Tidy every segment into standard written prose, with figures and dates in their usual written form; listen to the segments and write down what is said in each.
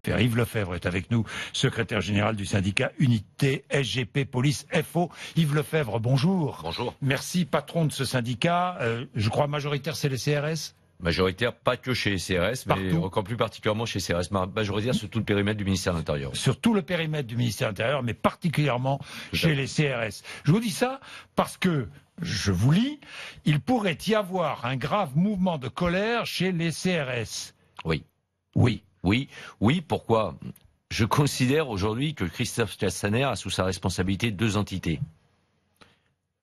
Yves Lefebvre est avec nous, secrétaire général du syndicat Unité SGP Police FO. Yves Lefebvre, bonjour. Bonjour. Merci, patron de ce syndicat. Je crois majoritaire, c'est les CRS? Majoritaire, pas que chez les CRS, mais Partout. encore plus particulièrement chez les CRS. Majoritaire sur tout le périmètre du ministère de l'Intérieur. Sur tout le périmètre du ministère de l'Intérieur, mais particulièrement chez les CRS. Je vous dis ça parce que, je vous lis, il pourrait y avoir un grave mouvement de colère chez les CRS. Oui. Oui. Oui, pourquoi? Je considère aujourd'hui que Christophe Castaner a sous sa responsabilité deux entités.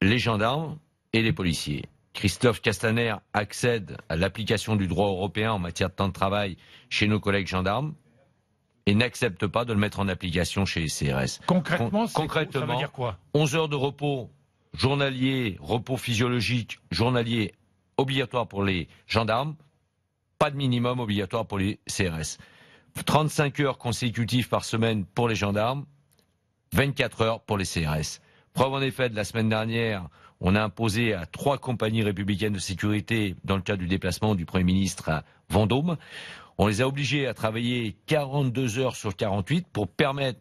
Les gendarmes et les policiers. Christophe Castaner accède à l'application du droit européen en matière de temps de travail chez nos collègues gendarmes et n'accepte pas de le mettre en application chez les CRS. Concrètement, ça veut dire quoi? 11 heures de repos journalier, repos physiologique journalier obligatoire pour les gendarmes, pas de minimum obligatoire pour les CRS. 35 heures consécutives par semaine pour les gendarmes, 24 heures pour les CRS. Preuve en effet, de la semaine dernière, on a imposé à 3 compagnies républicaines de sécurité, dans le cadre du déplacement du Premier ministre à Vendôme, on les a obligés à travailler 42 heures sur 48 pour permettre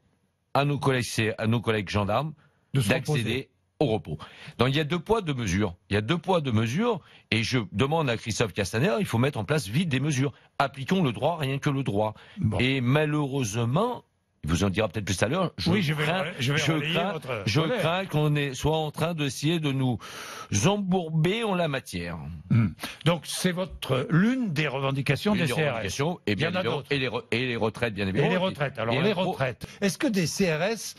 à nos collègues gendarmes d'accéder au repos. Donc il y a 2 poids, 2 mesures. Il y a 2 poids, 2 mesures, et je demande à Christophe Castaner, il faut mettre en place vite des mesures. Appliquons le droit, rien que le droit. Bon. Et malheureusement, il vous en dira peut-être plus tout à l'heure, je crains qu'on soit en train d'essayer de nous embourber en la matière. Donc c'est l'une des revendications des CRS. Et bien et les retraites, bien évidemment. Et les retraites. Alors les retraites. Est-ce que des CRS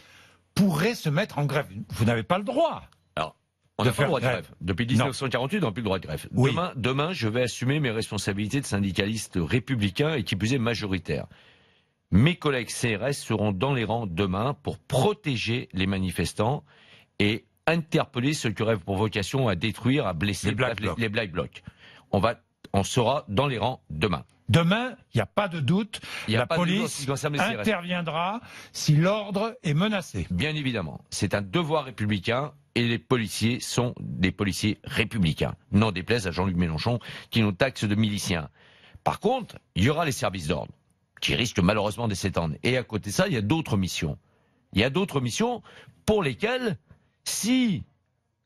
pourraient se mettre en grève? Vous n'avez pas le droit. Alors, on n'a pas le droit de grève. Depuis 1948, on n'a plus le droit de grève. Oui. Demain, je vais assumer mes responsabilités de syndicaliste républicain et qui plus est majoritaire. Mes collègues CRS seront dans les rangs demain pour protéger les manifestants et interpeller ceux qui auraient pour vocation à détruire, à blesser les Black Blocs. On sera dans les rangs demain. Demain, il n'y a pas de doute, la police interviendra si l'ordre est menacé. Bien évidemment, c'est un devoir républicain et les policiers sont des policiers républicains. N'en déplaise à Jean-Luc Mélenchon qui nous taxe de miliciens. Par contre, il y aura les services d'ordre qui risquent malheureusement de s'étendre. Et à côté de ça, il y a d'autres missions. Il y a d'autres missions pour lesquelles, si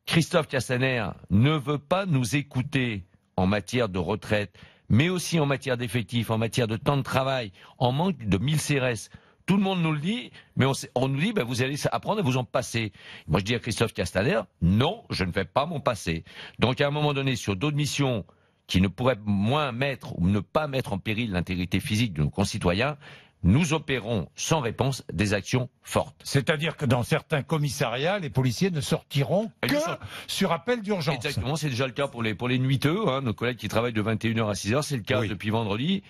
Christophe Castaner ne veut pas nous écouter en matière de retraite, mais aussi en matière d'effectifs, en matière de temps de travail, en manque de 1000 CRS. Tout le monde nous le dit, mais on nous dit, vous allez apprendre à vous en passer. Moi, je dis à Christophe Castaner, non, je ne vais pas m'en passer. Donc, à un moment donné, sur d'autres missions qui ne pourraient moins mettre ou ne pas mettre en péril l'intégrité physique de nos concitoyens, nous opérons sans réponse des actions fortes. C'est-à-dire que dans certains commissariats, les policiers ne sortiront que sur appel d'urgence. Exactement, c'est déjà le cas pour les nuiteux, nos collègues qui travaillent de 21h à 6h, c'est le cas depuis vendredi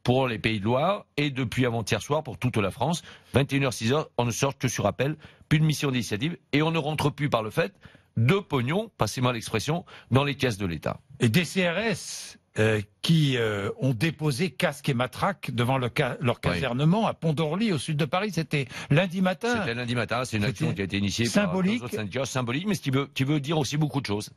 pour les Pays de Loire et depuis avant-hier soir pour toute la France. 21h, 6h, on ne sort que sur appel, plus de mission d'initiative et on ne rentre plus par le fait de pognon, passez-moi l'expression, dans les caisses de l'État. Et des CRS qui ont déposé casques et matraques devant leur casernement à Pont-d'Orly, au sud de Paris. C'était lundi matin. C'était lundi matin, c'est une action qui a été initiée par d'autres syndicats, symbolique, mais qui veut dire aussi beaucoup de choses.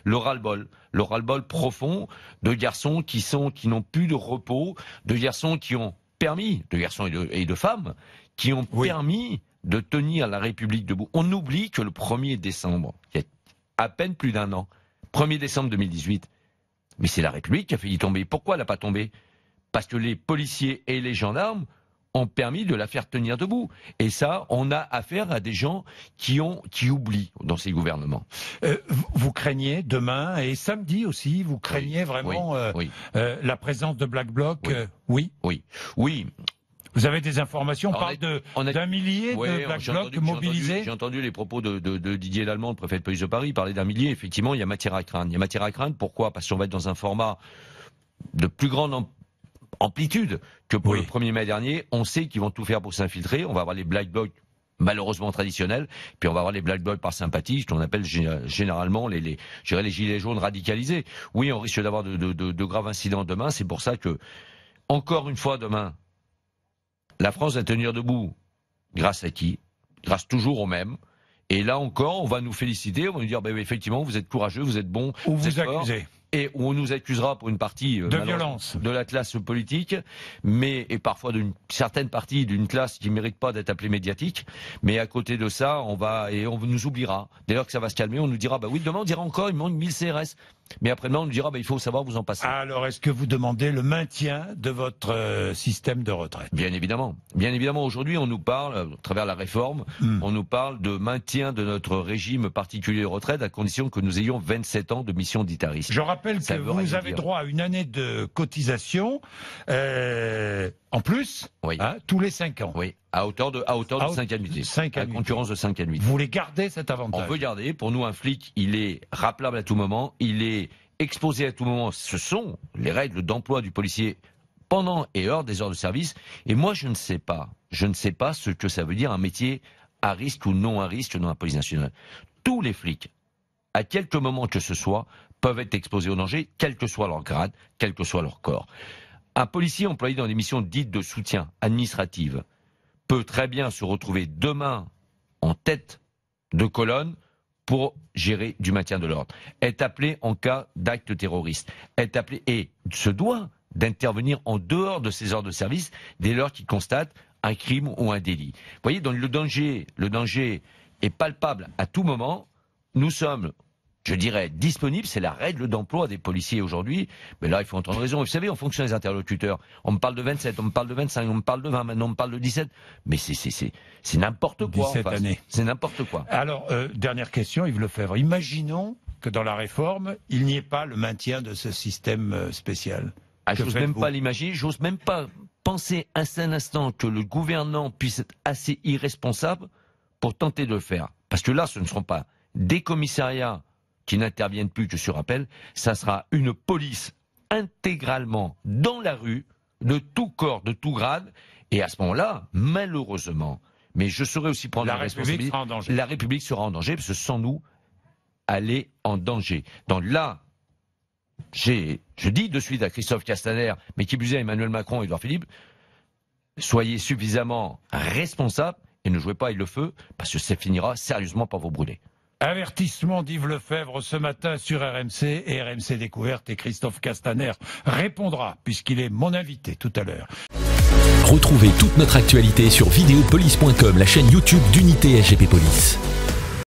Le ras-le-bol profond de garçons qui n'ont plus de repos, de garçons qui ont permis, de garçons et de femmes, qui ont permis de tenir la République debout. On oublie que le 1er décembre, il y a à peine plus d'un an, 1er décembre 2018, mais c'est la République qui a failli tomber. Pourquoi elle n'a pas tombé? Parce que les policiers et les gendarmes ont permis de la faire tenir debout. Et ça, on a affaire à des gens qui oublient dans ces gouvernements. Vous craignez demain et samedi aussi, vous craignez vraiment la présence de Black Bloc? Oui. Vous avez des informations? On parle d'un millier de Black Bloc mobilisés? J'ai entendu les propos de Didier Lallement, le préfet de police de Paris, parler d'un millier. Effectivement, il y a matière à craindre. Il y a matière à craindre. Pourquoi? Parce qu'on va être dans un format de plus grande amplitude que pour le 1er mai dernier. On sait qu'ils vont tout faire pour s'infiltrer. On va avoir les Black Blocs malheureusement traditionnels, puis on va avoir les Black Blocs par sympathie, qu'on appelle généralement les gilets jaunes radicalisés. Oui, on risque d'avoir de graves incidents demain. C'est pour ça que, encore une fois demain, la France va tenir debout. Grâce à qui? Grâce toujours aux mêmes. Et là encore, on va nous féliciter, on va nous dire, effectivement, vous êtes courageux, vous êtes bons. Ou vous accusez. et où on nous accusera pour une partie de violence de la classe politique, et parfois d'une certaine partie d'une classe qui ne mérite pas d'être appelée médiatique. Mais à côté de ça, on nous oubliera. Dès lors que ça va se calmer, on nous dira oui, demain on dira encore il manque 1000 CRS. Mais après-demain on nous dira il faut savoir vous en passer. Alors est-ce que vous demandez le maintien de votre système de retraite? Bien évidemment. Bien évidemment, aujourd'hui on nous parle, à travers la réforme, on nous parle de maintien de notre régime particulier de retraite à condition que nous ayons 27 ans de mission dite à risque. Je rappelle que vous avez droit à une année de cotisation en plus, tous les 5 ans. Oui, à hauteur de 5 annuités. 5 annuités. À concurrence de 5 annuités. Vous voulez garder cet avantage? On veut garder. Pour nous, un flic, il est rappelable à tout moment, il est exposé à tout moment. Ce sont les règles d'emploi du policier pendant et hors des heures de service. Et moi, je ne sais pas ce que ça veut dire un métier à risque ou non à risque dans la police nationale. Tous les flics, à quelque moment que ce soit, peuvent être exposés au danger, quel que soit leur grade, quel que soit leur corps. Un policier employé dans des missions dites de soutien administrative peut très bien se retrouver demain en tête de colonne pour gérer du maintien de l'ordre, est appelé en cas d'acte terroriste, est appelé et se doit d'intervenir en dehors de ses heures de service dès lors qu'il constate un crime ou un délit. Vous voyez, donc le danger est palpable à tout moment. Nous sommes, je dirais, disponibles. C'est la règle d'emploi des policiers aujourd'hui. Mais là, il faut entendre raison. Vous savez, en fonction des interlocuteurs, on me parle de 27, on me parle de 25, on me parle de 20, maintenant on me parle de 17. Mais c'est n'importe quoi. 17 années. C'est n'importe quoi. Alors, dernière question, Yves Lefebvre. Imaginons que dans la réforme, il n'y ait pas le maintien de ce système spécial. J'ose même pas l'imaginer, j'ose même pas penser un seul instant que le gouvernement puisse être assez irresponsable pour tenter de le faire. Parce que là, ce ne seront pas des commissariats qui n'interviennent plus que sur appel, ça sera une police intégralement dans la rue, de tout corps, de tout grade, et à ce moment-là, malheureusement, mais je saurais aussi prendre la responsabilité, la République sera en danger, parce que sans nous, elle est en danger. Donc là, je dis de suite à Christophe Castaner, mais qui plus est à Emmanuel Macron et Édouard Philippe, soyez suffisamment responsables et ne jouez pas avec le feu, parce que ça finira sérieusement par vous brûler. Avertissement d'Yves Lefebvre ce matin sur RMC et RMC Découverte, et Christophe Castaner répondra puisqu'il est mon invité tout à l'heure. Retrouvez toute notre actualité sur videopolice.com, la chaîne YouTube d'Unité SGP Police.